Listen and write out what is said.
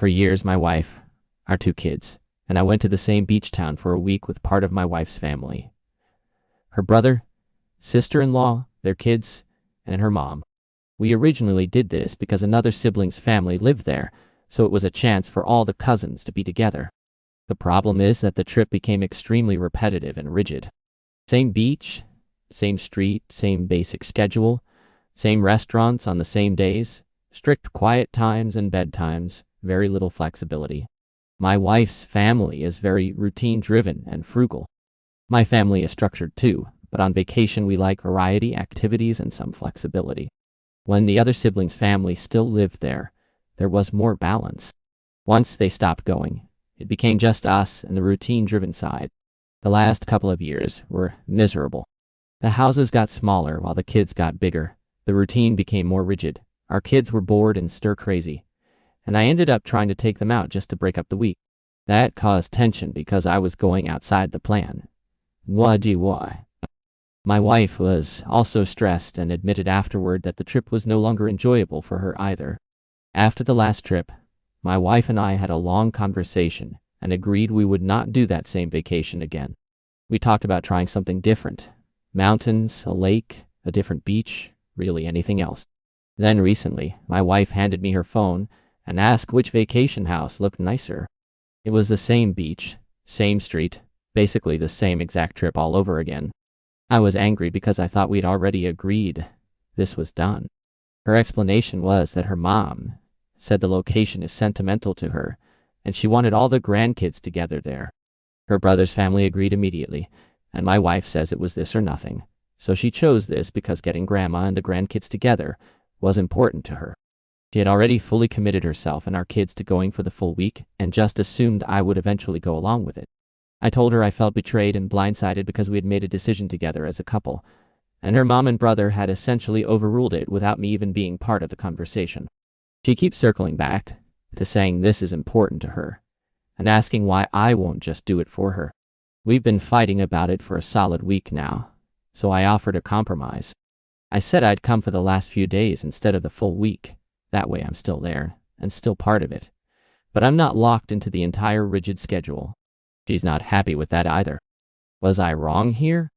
For years, my wife, our two kids, and I went to the same beach town for a week with part of my wife's family. Her brother, sister-in-law, their kids, and her mom. We originally did this because another sibling's family lived there, so it was a chance for all the cousins to be together. The problem is that the trip became extremely repetitive and rigid. Same beach, same street, same basic schedule, same restaurants on the same days, strict quiet times and bedtimes, very little flexibility. My wife's family is very routine-driven and frugal. My family is structured too, but on vacation we like variety, activities, and some flexibility. When the other sibling's family still lived there, there was more balance. Once they stopped going, it became just us and the routine-driven side. The last couple of years were miserable. The houses got smaller while the kids got bigger. The routine became more rigid. Our kids were bored and stir-crazy, and I ended up trying to take them out just to break up the week. That caused tension because I was going outside the plan. Why? My wife was also stressed and admitted afterward that the trip was no longer enjoyable for her either. After the last trip, my wife and I had a long conversation and agreed we would not do that same vacation again. We talked about trying something different. Mountains, a lake, a different beach, really anything else. Then recently, my wife handed me her phone and asked which vacation house looked nicer. It was the same beach, same street, basically the same exact trip all over again. I was angry because I thought we'd already agreed this was done. Her explanation was that her mom said the location is sentimental to her, and she wanted all the grandkids together there. Her brother's family agreed immediately, and my wife says it was this or nothing. So she chose this because getting grandma and the grandkids together was important to her. She had already fully committed herself and our kids to going for the full week and just assumed I would eventually go along with it. I told her I felt betrayed and blindsided because we had made a decision together as a couple, and her mom and brother had essentially overruled it without me even being part of the conversation. She keeps circling back to saying this is important to her and asking why I won't just do it for her. We've been fighting about it for a solid week now, so I offered a compromise. I said I'd come for the last few days instead of the full week. That way I'm still there and still part of it. But I'm not locked into the entire rigid schedule. She's not happy with that either. Was I wrong here?